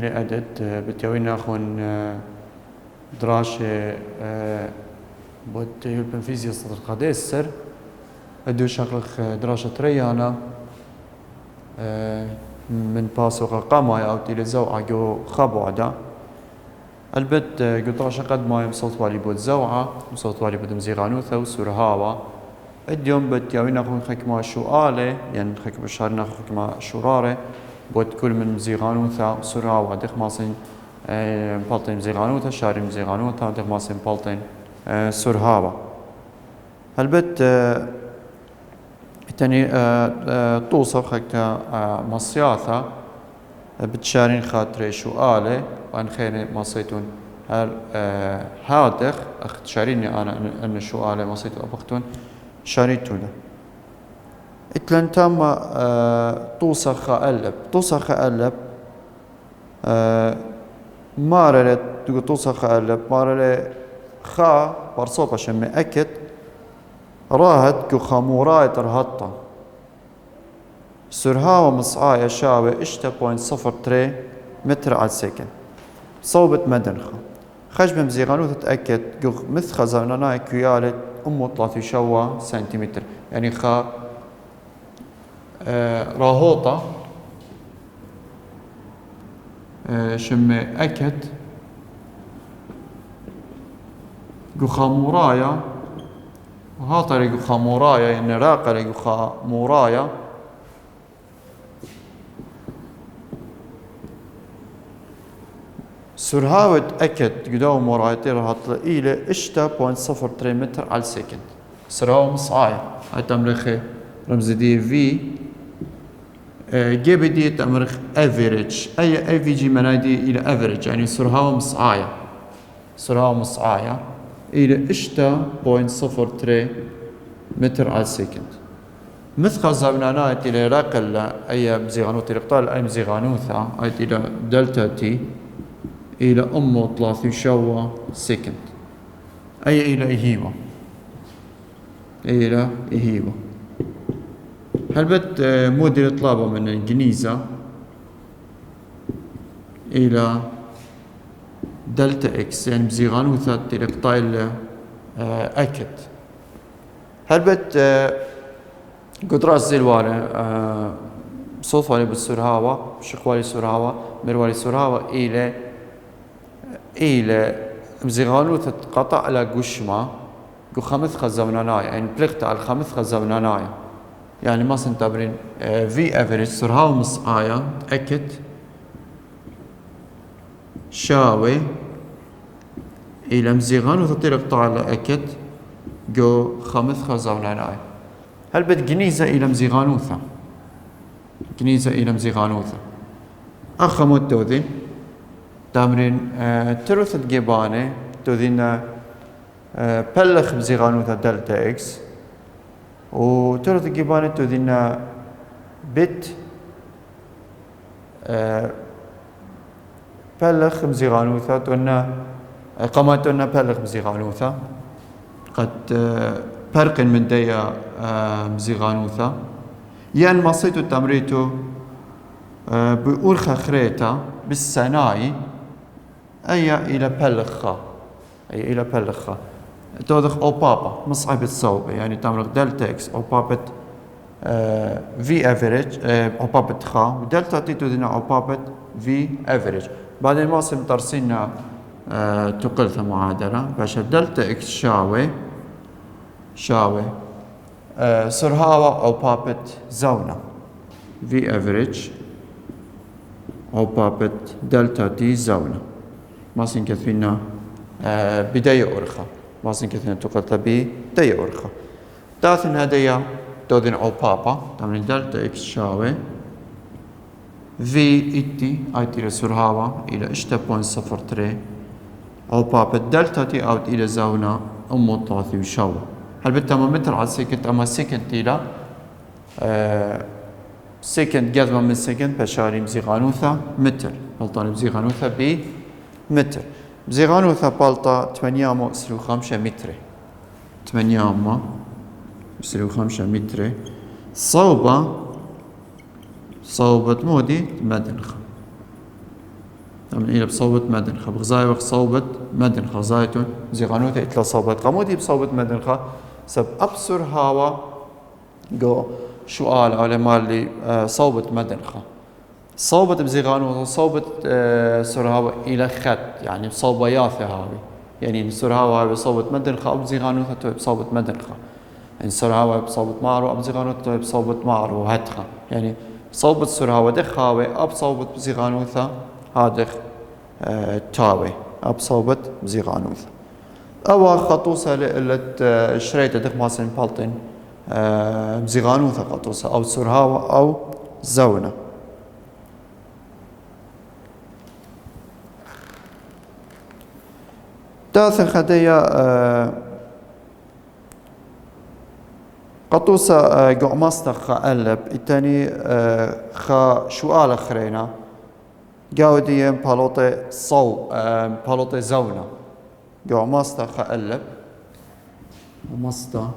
إلى أدد بتيوي ناخون دراسة بود يلبن فيزياء صدر قديسر أدو شكلخ دراسة ريانا من باسوغا قاما أو تيلي زوعة جو خابوعدا البت قطراشة قد ما يمصوت والي بود زوعة مصوت والي بود مزيغانوثا وسورهاوا اليوم بتيوي ناخون خكما شوالي يعني خكما بشار ناخون خكما شوراري بود كل من مزيغانوثا وسورهاوا دخ ماسين بلطين مزيغانوثا شاري مزيغانوثا دخ ماسين بلطين سورهاوا البت تاني توصف خكتا مصياثا بتشارين خاطري شوالي وان خيري مصيتون هل هادخ اخت شاريني انا ان شوالي مصيتو ابختون شاريتونا اتلن تم توصخ ألب مارلت تقول توصخ ألب مارلت خا برصوبة شمي أكد راهت كو خاموراي ترهطة سرهاوة مصعاية شاوي اشتا 0.03 متر على السكند صوبة مدنخة خشب مزيغانو تتأكد كو مثخة زوناناي كيالت أمو 3 سنتيمتر يعني خا راهوطة شمي أكد كو خامورايا وهاطر يقو خامورايا يعني راقر يقو خامورايا سرهاوة أكد قداو مورايتي راح تلاقي إلى اشتا 0.03 متر على السكند سرهاوة مصعايا هاي تمرخي رمز دي في جيب دي تمرخ افريج اي في جي منادي الى افريج يعني سرهاوة مصعايا إلى اشتا 0.03 متر على السكند مثل زمنانات إلى راقل أي مزيغانوث الإقطال أي مزيغانوثا إلى دلتا تي إلى أمو 3 سكند أي إلى إهيبة هلبت موديل طلابة من الجنيزة إلى دلتا اكس يعني مزيغانوثا الإقطال أكد هلبت قدرات زيلوالي صوت والي بالسرهاوة شخوالي سرهاوة مروالي سرهاوة إلى مزيغانوثا قطع على قشمة قو 5 خزونانايا يعني بلغت على 5 خزونانايا يعني ما سنتبرين في افريج سرهاوة مصعايا أكد شاوي إلى مزيغانوثا تطير على أكد جو 5 خزونانايا هل بد جنيزة إلى مزيغانوثا أخمود توذين تمرين تروث الجبانة توذين بلخ مزيغانوثا دلتا اكس وتروث الجبانة توذين بت بلخ مزيغانوثا تونا قاماتنا بلخ مزيغانوثا قد فرق من ديا مزيغانوثا يعني مصيتو تمريتو بأورخا خريتا بالسناي أي إلى بلخا توضخ أو بابا مصعب الصوبة يعني تمرق دلتا اكس أو بابت في افريج أو بابت خا ودلتا تيتو دينا أو بابت في افريج بعدين واصل ترسينا تقلث معادلة باش دلتا اكس شاوي سرهاوة أو بابت زونة في افريج أو بابت دلتا تي زونة ما سنكثينا بداية أرخة ما سنكثينا تقلتا بداية أرخة داثن هدايا تودين أو بابا تمرين دلتا اكس شاوي في إتي آيتي سرهاوة إلى اشتا 0.03 أو بابت دلتا تي أوت إلى زونة أمو 3 وشاوة هل بالتمام متر على السكند أما سكند إلى سكند قدما من سكند بشاري مزيغانوثا متر بلطان مزيغانوثا بمتر مزيغانوثا بلطا 8.5 متر 8.5 متر صوبة مودي مدنخة طبعا إلى بصوبة مدنخة بغزاي وقت صوبة مدنخة زايتون زيغانوثة إتلا صوبة قمودي بصوبة مدنخة سب أبصر هاوا جو سؤال على مالي صوبة مدنخة صوبة بزيغانوثة صوبة سرهاوا إلى خط يعني بصوبة ياثة هاوي يعني سرهاوا بصوبة مدنخة أو بزيغانوثة بصوبة مدنخة يعني سرهاوا بصوبة مارو أو بزيغانوثة بصوبة مارو هتخا يعني صوبة سرهاوا دخاوي أب صوبة بزيغانوثة هادخ تاوي أب صوبة بزيغانوثة أو خطوصة اللي شريتة دخ ماسن بالطن بزيغانوثة خطوصة أو سرهاوا أو زونة داثن خدية قطوسة قعماستا خا ألب التاني خا شوال خرينا قاودية بالوطي بالوطي زونة قعماستا خا ألب قعماستا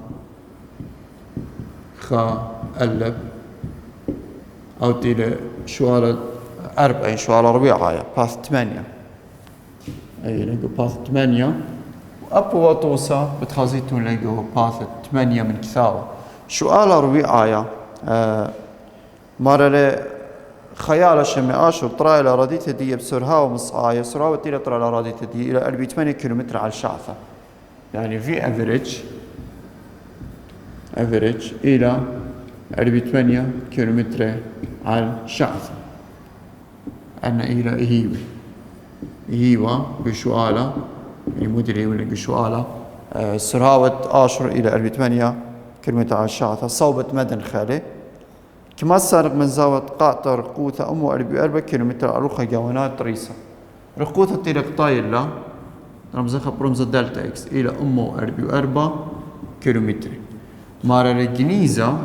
خا ألب أو تيلي شوال 40 شوال ربيعة باث 8 أي لقوا باث 8 وأبو وطوسة بتخازيتون لقوا باث 8 من كثاوة سؤال ربيعة مرة خيال شمي آشر طرا إلى راديته دي بسرها ومصآية سرها وتيلة طرا إلى راديته دي إلى 48 كيلومتر على الشعثة يعني في average إلى 48 كيلومتر على الشعثة أنا إلى هيوة بشوالة يعني مدري ولا بشوالة سرهاوة آشر إلى 48 كلمة على الشعثة صوبة مدن خالي كما سارق من زاوة قاطة رقوثة أمو 44 كيلومتر أروخة جوانات ريسة رقوثة تيلك طايلة رمزها برمز دلتا إكس إلى أمو 44 كيلومتر مارا الجنيزة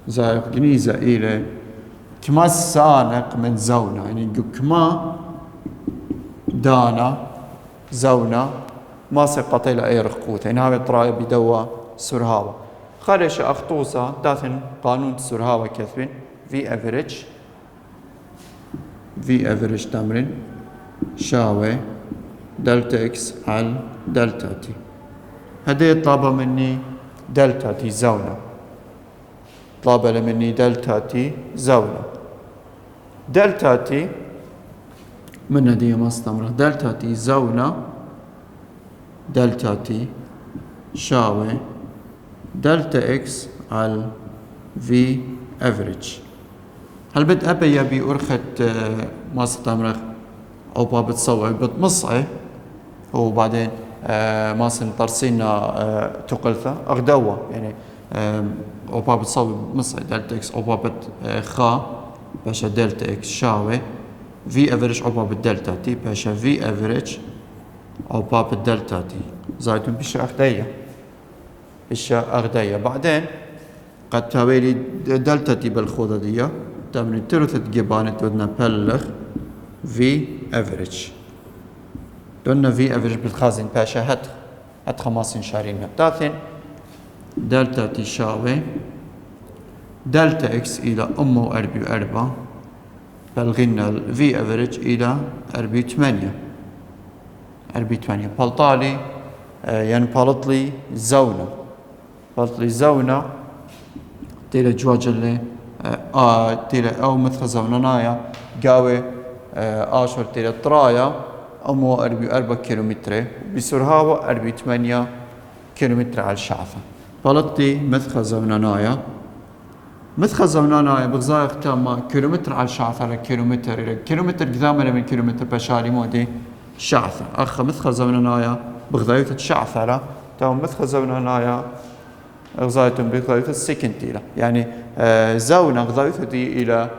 زايق جنيزة إلى كما سانق من زونة يعني كما دانا زونة ما سقط إلى أي رقوثة يعني هذا طراي بدوا سرهاوة خارج أخطوصة داثن قانون سرهاوة كثبين في average تمرين شاوي دلتا إكس على دلتا تي هذه طلبة مني دلتا تي زونة طلبة مني دلتا تي زونة دلتا تي من هذه مستمرة دلتا تي زونة دلتا تي شاوي دلتا إكس على في افريج هل بد أبي يبي أرخت مستمرة أو بابت صوي بتمصعي وبعدين ماسن طرسينا تقلثة أغدوة يعني أو بابت صوي مصعي دلتا إكس أو بابت خا باشا دلتا إكس شاوي في افريج أو بابت دلتا تي باشا في افريج أو بابت دلتا تي زايدون بشا أغدية بعدين قد تاويلي دلتا تي بالخوضة دي تمرين ترثة جبانت ودنا بلغ في افريج دولنا في افريج بالخازن باشا هات 15 تاثن دلتا تي شاوي دلتا اكس الى امو 44 بلغنا في افريج الى 48 بلطالي يعني بالطلي زونة تيلا جواج اللي تيلا او مثل زوننايا قاوي آشر تيلا طرايا امو 44 كيلومتر بسرهاوة 48 كيلومتر على الشعفة بلطي مثل زوننايا بغزايق تاما كيلومتر على الشعفة كيلومتر قدامنا من كيلومتر بشاري مودي شعفة أخ مثل زوننايا بغزايق الشعفة تاما مثل زوننايا غزايتهم بغزاية السكنتيلة يعني زونة غزايتي إلى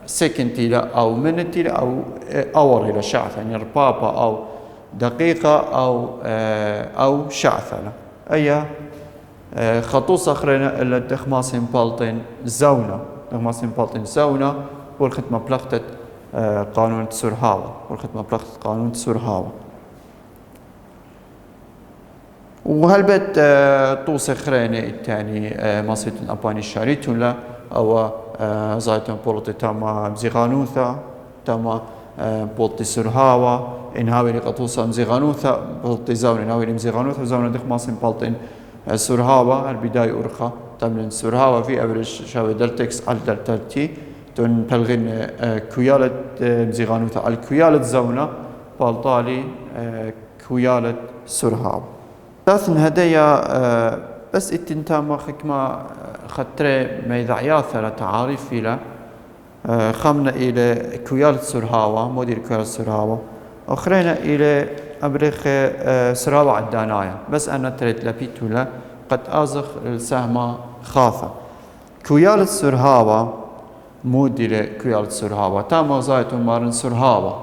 سكنتيلة أو منتيلة أو أور إلى شعثة يعني ربابة أو دقيقة أو شعثة أي خطوص أخرين إلا دخماسين بالطين زونة والختمة بلغتت قانون سرهاوة وهلبت طوس خرينة التاني ماسيتون أباني الشاريتون لا أو زايتون بولوتي تاما بزيغانوثا تما بولتي سرهاوا إنهاوي لقطوسا مزيغانوثا بولتي زون إنهاوي لمزيغانوثا زون دخ ماسين بالتين سرهاوا البداية أرخا تمن سرهاوا في أبرش شاوي دلتكس على دلتلتي تون بلغين كويالة مزيغانوثا الكويالة زونة بالطالي كويالة سرهاوا ثلاثن هدايا بس اتنتام خكما خطرة ميضعياثة لتعاريف فيلا خمنا إلى كويالة سرهاوا مدير كويالة سرهاوا أخرين إلى أبرخ سرهاوا عدانايا بس أنا تريد لبيتولا قد أزخ السهمة خاثة كويالة سرهاوا مدير كويالة سرهاوا تاما زايتو مارن سرهاوا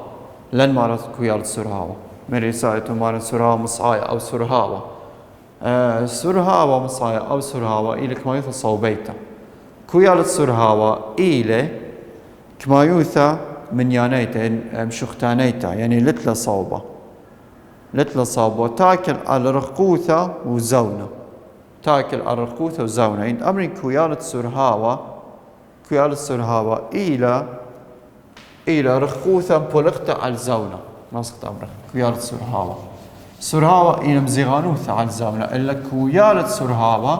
لن مارن كويالة سرهاوا مري زايتو مارن سرهاوا مصعايا أو سرهاوا سرهاوا مصايا أو سرهاوا إلى كما يوثى صوبيتا كويالة سرهاوا إلى كما يوثى من يانيتا مشختانيتا يعني لتلا صوبة تاكل على رقوثة وزونة تاكل على رقوثة وزونة إن أمر كويالة سرهاوا إلى رقوثة بولغتا على الزونة ناسخت أمر كويالة سرهاوا إلى مزيغانوثة على الزونة إلا كويالة سرهاوا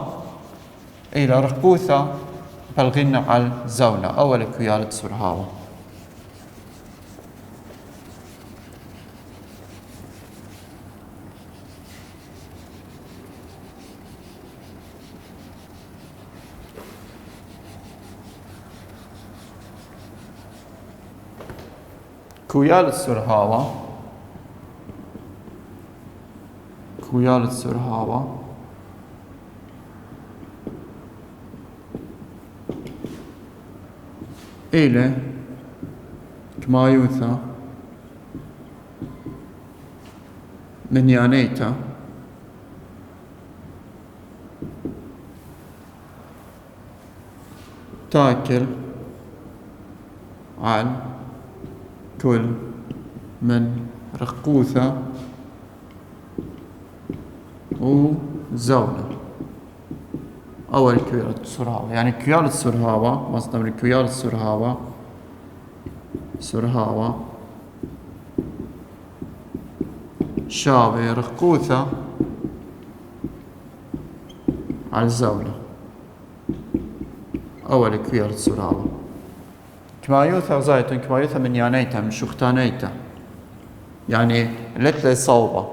إلى رقوثة بلغنا على الزونة أول كويالة سرهاوا كويالة سرهاوا إلى كما يوثى من يانيتا تاكل عن كل من رقوثة وزونة أول كويالة سرهاوا يعني كويالة سرهاوا مصدر من كويالة سرهاوا شابه رقوثة على الزونة أول كويالة سرهاوا كما يوثى زايتون كما يوثى من يانيتا من شختانيتا يعني لتلي صوبة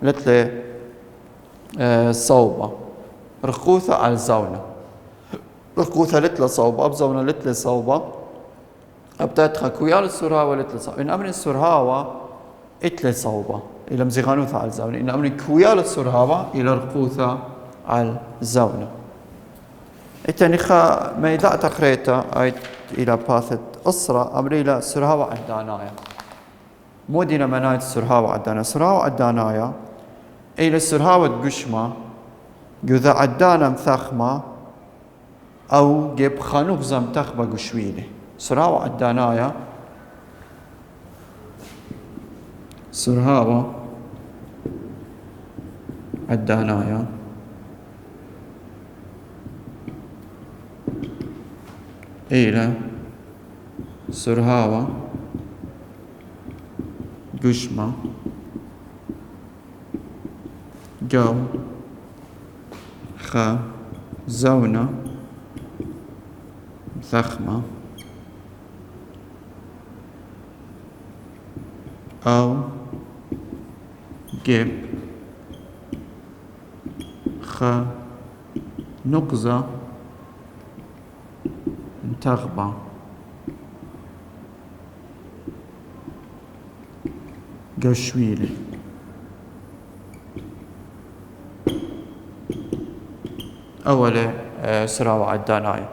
لتلي صوبة رقوثة على الزونة رقوثة لتلي صوبة بزونة لتلي صوبة أبتدخل كويالة سرهاوا لتلي صوبة إن أمر السرهاوا إتلي صوبة إلى مزيغانوثة على الزونة إن أمر كويالة سرهاوا إلى رقوثة على الزونة إتنخا ما إذا تقريتا أي إلى باثت أسرة أمري إلى سرهاوا عدانايا مودينا منايت سرهاوا عدانايا سرهاوا عدانايا إلى سرهاوا قشمة جذا عدانا مثخمة أو جيب خانوق زم تخبى قشويلي سرهاوا عدانايا سرهاوا عدانايا إلى سرهاوا قشمة جو زونة ضخمة أو جيب نقزة تغبى قشويلي أولا سراوة عدانايا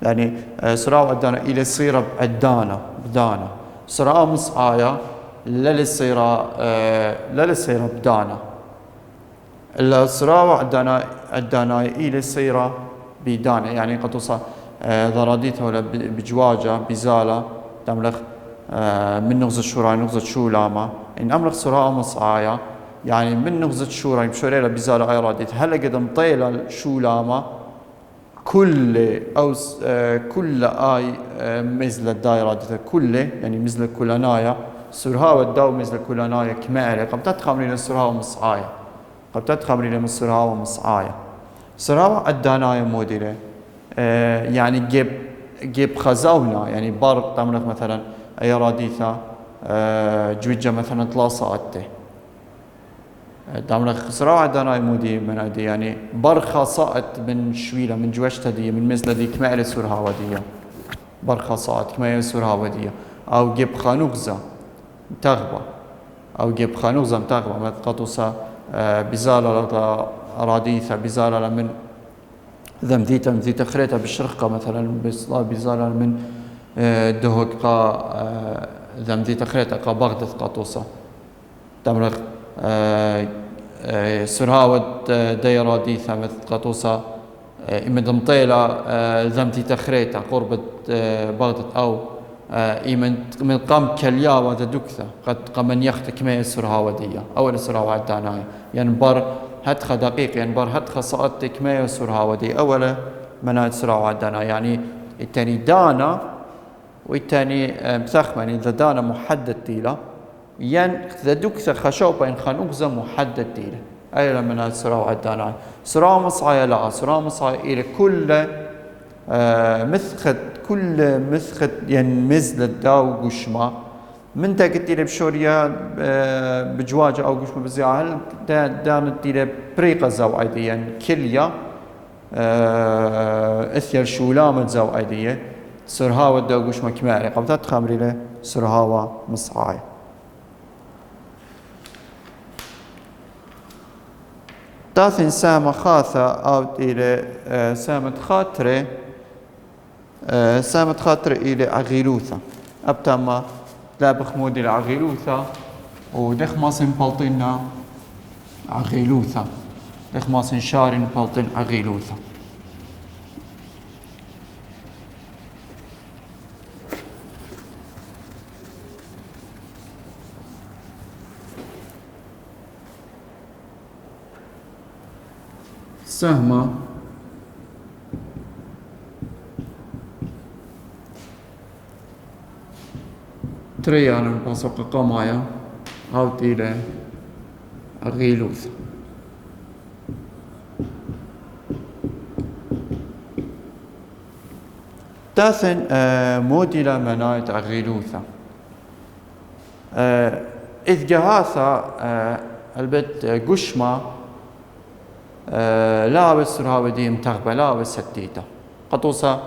يعني سراوة عدانا إلى صيرة عدانة بدانة سراوة مصعايا للصيرة بدانة السراوة عدانا إلى صيرة بدانة يعني قد توصل ضراديتها ولا بجواجة بزالة تملخ من نغزة شوراي نغزة شولاما إن أملخ سراوة مصعايا يعني من نغزة شوراي بشوريلا بزالة أي راديت هلا قد مطيلة شولاما كل أو كل آي مثل الدائرة دي كل يعني مثل كلنايا سرها الدو مثل كلنايا كمالي قد تتخمرين السرها ومصعايا قد تتخمرين السرها ومصعايا سرها الدانايا موديلة يعني جيب خزاونا يعني بار تمرك مثلا أي راديثة جوجة مثلا تلاصة أتي دامنا خسراء داناي مودي من أدي يعني برخة صائت من شويلة من جوشتها دي من مثل دي كمال سورها ودية برخة صائت كمال سورها ودية أو جيب خانوغزة تغبى أو جيب خانوغزة تغبى ما تقطوسا بزالة راديثة بزالة من ذمذيتا خريتها بالشرقة مثلا بزالة من دهوكا ذمذيتا خريتها قبغدث قطوسا دامنا سرهاود دايرة ديثا مثل قطوسة إمد مطيلة ذمتي تخريتا قربة بغداد أو إمن من قام كلياوة دكثة قد قمن يختك ما سرهاودية أول سرهاود دانايا يعني بار هتخ دقيق يعني بار هتخ صادتك ما سرهاودية أول منات سرهاود دانايا يعني التاني دانا والتاني مسخمن إذا دانا محدد ديلا ين ذا دكثة خشوبة إن خنوغزة محدد ديله أي لما سراو عدانا سراو مصعي لا سراو مصعي إلى كل مثخت كل مثخت ين مزل الداو قشمة من تاكت إلى بشوريا بجواجة أو قشمة بزياهل دانت إلى بريقة زاو عيديا كليا إثيال شولامة زاو عيدية سرهاوة الداو قشمة كماري قبضات خامري له سرهاوة مصعي تاثن سامة خاثة أو إلى سامة خاطرة إلى عغيلوثة أبتما لا بخمود إلى عغيلوثة ودخ ماسن بلطنا عغيلوثة دخ ماسن شارن بلطن عغيلوثة سهمة تريانا باسوق قمايا أو تيلة أغيلوث تاثن موديلا منايت أغيلوثة إذ جهاثا البت قشمة لا سراودي متغبة لا ستيتا قطوسة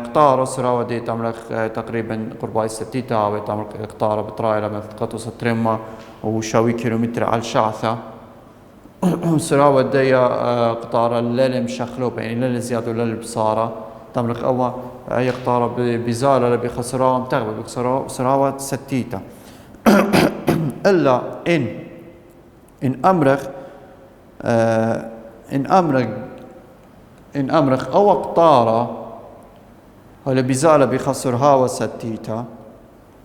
قطارة سراودي تملك تقريبا قرب ستيتا أو تملك قطارة بتراي لما قطوسة ترمى وشاوي كيلومتر على الشعثة سراودي قطارة للم شخلوب يعني لل زيادة لل بصارة تملك أول أي قطارة بزالة بخسراء متغبة بسراوة ستيتا إلا إن أمرخ إن أمرخ أو قطارة هلا بزالة بخسر هوا ستيتا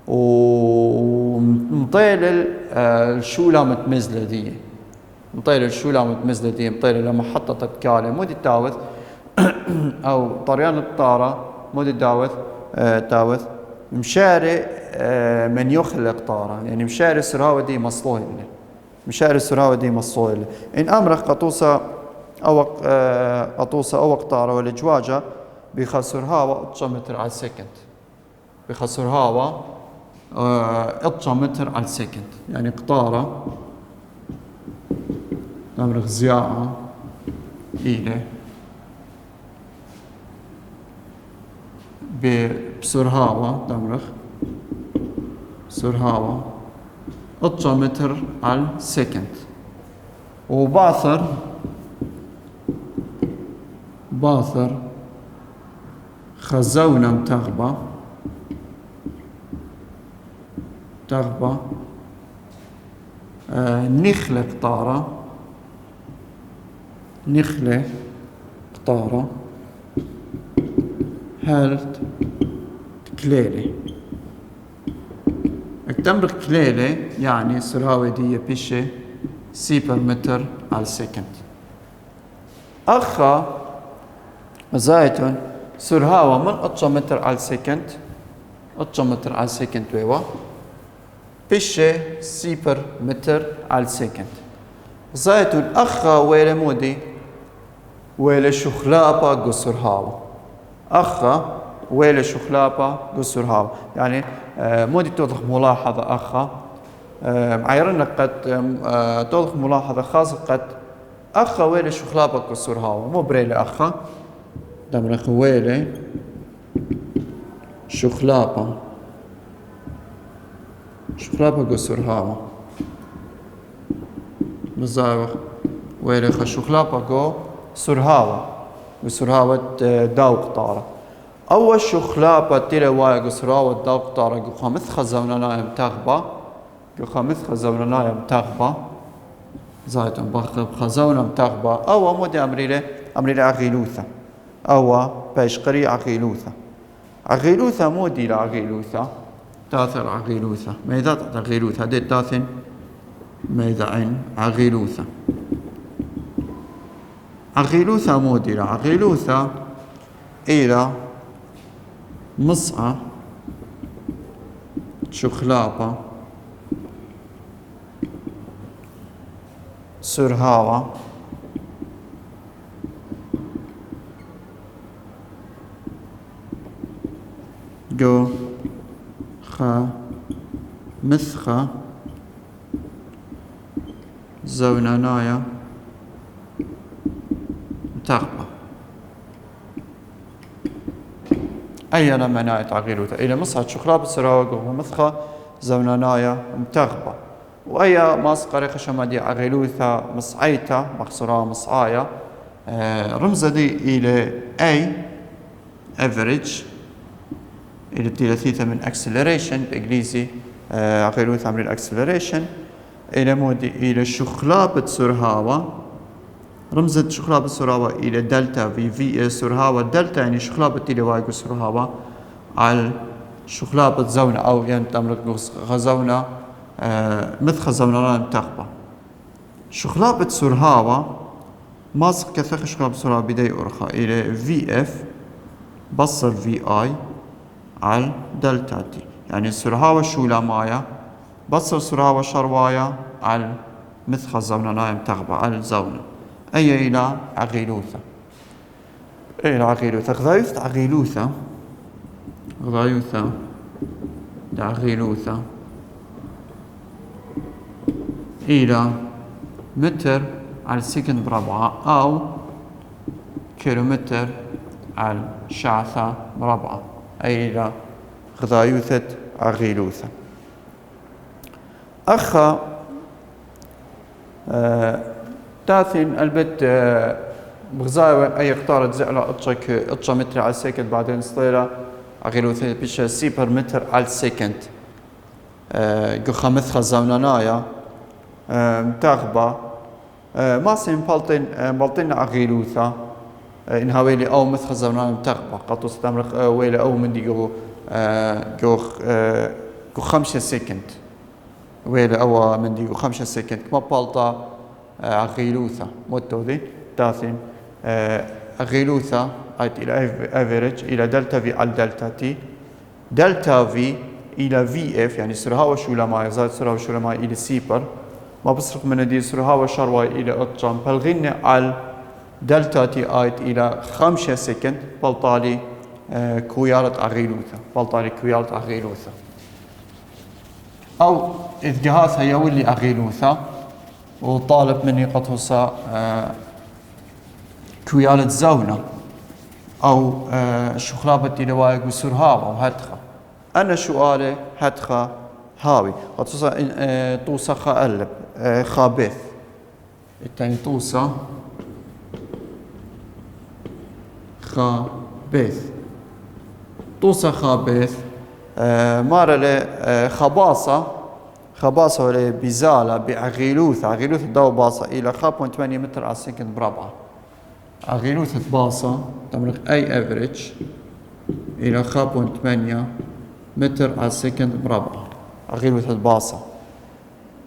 ومطيل الشولة متمزلة دي مطيل الشولة متمزلة دي مطيل لما حطت كالة مودي تاوث أو طريان الطارة مودي تاوث مشاري من يخلق طارة يعني مشاري سرهاوة دي مصلوه مشاري السرهاوة دي مصلوه إن أمرخ قطوسة أو قطارة ولا جواجة بخسر هوا 8 متر على السكند بخسر هوا 8 متر على السكند يعني قطارة أمرخ زياعة إلى بسرهاوة دمرخ سرهاوة 8 متر على السكند وباثر خزونا تغبى نخلة قطارة هالت كليلة التمر كليلة يعني سرهاوة دي بيشة سيبر متر على السكند أخا زايتون سرهاوة من 8 متر على السكند 8 متر على السكند ويوا بشه سيبر متر على السكند زايتون أخا ويلة مودي ويلة شخلابة قصر هاوة أخا ويلة شخلابة قصر هاوة يعني مودي توضح ملاحظة أخا عيرنا قد توضح ملاحظة خاصة قد أخا ويلة شخلابة قصر هاوة مو بريلة أخا دمرخ ويلة شخلابة قصر هاوة مزاوخ ويلي خشوخلابا جو سرهاوة وسرهاوة داوق طارة أول شخلابة تيري وايا جو سرهاوة داوق طارة جو خامث خزونا نايم تغبا زايتون بخزونا متغبا أو مودي أمريلي عغيلوثة أو باشقري عغيلوثة مودي لعغيلوثة تاثر عغيلوثة ميذا عغيلوثة هذه تاثن ميذعين عغيلوثة موديلة عغيلوثة إلى مصعى شخلابة سرهاوة جو خا مسخة زونانايا تغبى أي لما نايت عغيلوثة إلى مصعد شخلابة سراوة ومسخة زونانايا متغبى وأي ماسقري خشمدي عغيلوثة مصعيتا مخصرا مصعايا رمزة دي إلى أي average إلى تلاتيثة من acceleration بإنجليزي عغيلوثة من acceleration إلى مودي إلى شخلابة سرهاوة رمزة شخلابة سرهاوة إلى دلتا في سرهاوة دلتا يعني شخلابة إلى وايقو سرهاوة على شخلابة زونة أو يعني تمرك غزونة مثل خزونة تغبى شخلابة سرهاوة ماسك كثير شخلابة سرهاوة بداية أرخى إلى في اف بصر في اي على دلتا تي يعني سرهاوة شولا مايا بصر سرهاوة شروايا على مثل خزونة نايم تغبى على الزونة أي إلى عغيلوثة غضايوثة عغيلوثة إلى متر على السكند مربعة أو كيلومتر على شعثة مربعة أي إلى غضايوثة عغيلوثة أخا تاثين البت بغزاوة أي قطارة زعلة أطشا متر على السكند بعدين صطيرة عغيلوثة بيشا سيبر متر على السكند قخا مثخة زونانايا متاغبة ماسين بلطين عغيلوثة إنها ويلي أو مثخة زونانايا متاغبة قطو ستمرخ ويلي أو من دي قو 5 سكند ويلي أو من دي 5 سكند كما بلطة عغيلوثة موتو دي تاثين عغيلوثة آيت إلى افريج إلى دلتا في على دلتا تي دلتا في إلى في اف يعني سرهاوة شولا ماي زائد سرهاوة شولا ماي إلى سيبر ما بصرف من دي سرهاوة شرواي إلى أطجام بلغينا على دلتا تي آيت إلى 5 سكند بلطالي كويالة عغيلوثة أو إذ جهازها يولي عغيلوثة وطالب مني قطوسة كويالة زونة أو شخلابة لوايق وسرهاوة وهدخة أنا سؤالي هدخة هاوي قطوسة طوسة خالب خابث التاني طوسة خابث مارا لي خباصة ولا بزالة بعغيلوثة دو باصة إلى 5.8 متر على السكند مربعة عغيلوثة باصة تمرق أي أفريج إلى 5.8 متر على السكند مربعة عغيلوثة باصة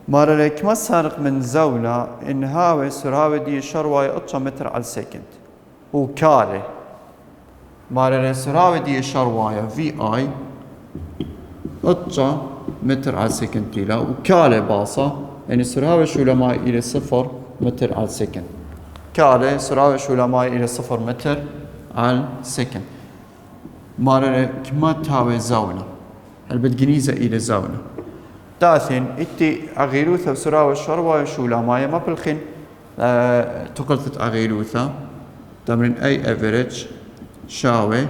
مارا ليك ما سارق من زولة إن هاوي سرهاوي دي شرواي 8 متر على السكند وكالي مال سراوة دي شرواية في اي اتجا متر على سكند تيلا وكالة باصة يعني سراوة شو لما إلى 0 متر على سكند كالة سراوة شو لما إلى 0 متر على سكند مال كما تهاوي زاونة البدجنيزة إلى زاونة تاثين إتي أغيلوثا وسراوة شرواية شو لما ما بالخين تقلت أغيلوثا تمرين أي أفريج شاوي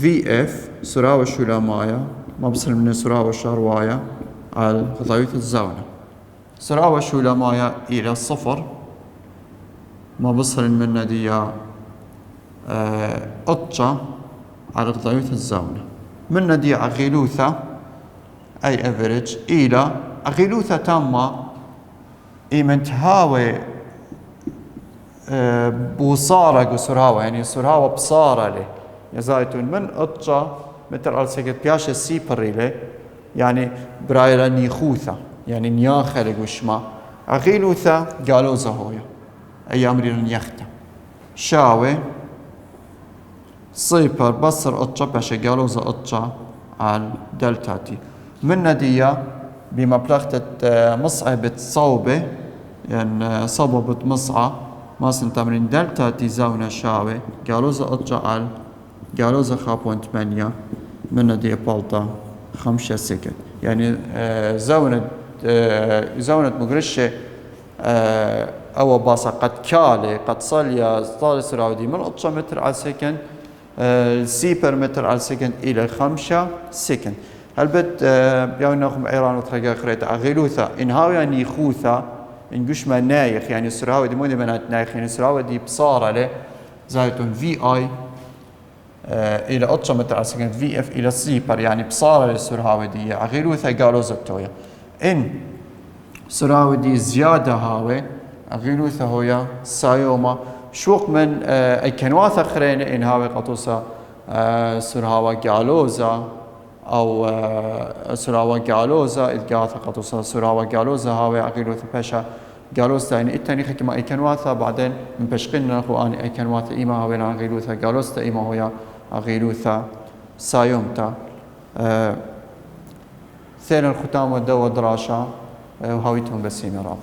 في اف سراوة شولامايا ما بصل من سراوة شاروايا على خطاوية الزاونة سراوة شولامايا إلى 0 ما بصل من ديا أطجا على خطاوية الزاونة من دي أغيلوثا أي أفريج إلى أغيلوثا تامة إيمن تهاوي بوصارة سراوة يعني سراوة بصارة له يزايتون من أطجا متر على سكت بياش السيبر له يعني برايلا نيخوثا يعني نياخة لقوشما أغيلوثا قالوا زهويا أي أمري نيختا شاوي سيبر بصر أطجا باش قالوا زا أطجا على دلتاتي من ندية بمبلغة مصعبة صوبة يعني صوبة مصعة ماسن تمرين دلتا تي زاونا شاوي قالوزا أطجعل قالوزا 5.8 من دي بالتا 5 سكند يعني زاونة مقرشة أو باسا قد كالي قد صاليا طالس راودي من أطجع متر على سكند سيبر متر على سكند إلى 5 سكند هلبت يوناخم إيران وترقى خريطة أغيلوثا إنهاو يعني خوثا إنجوش ما نايخ يعني السراوة دي مو دي بنات نايخ يعني السراوة دي بصارة له زايتون في اي إلى أطشا متر على سكند في اف إلى سيبر يعني بصارة للسراوة دي أغيلوثا قالوا زبتويا إن سراوة دي زيادة هاوي أغيلوثا هويا سايوما شوق من أي كنواثا خرين إن هاوي قطوسا سراوة قالوزا أو سراوة قالوزا إذ قاثا قطوسا سراوة قالوزا هاوي أغيلوثا باشا قالوزا يعني التانيخ كما أي كنواثا بعدين من بشقنا نخو أني أي كنواثا إيما هاوي أغيلوثا قالوزا إيما هويا أغيلوثا سايومتا ثاني الختام والدو والدراشة وهاويتهم بسيمي راب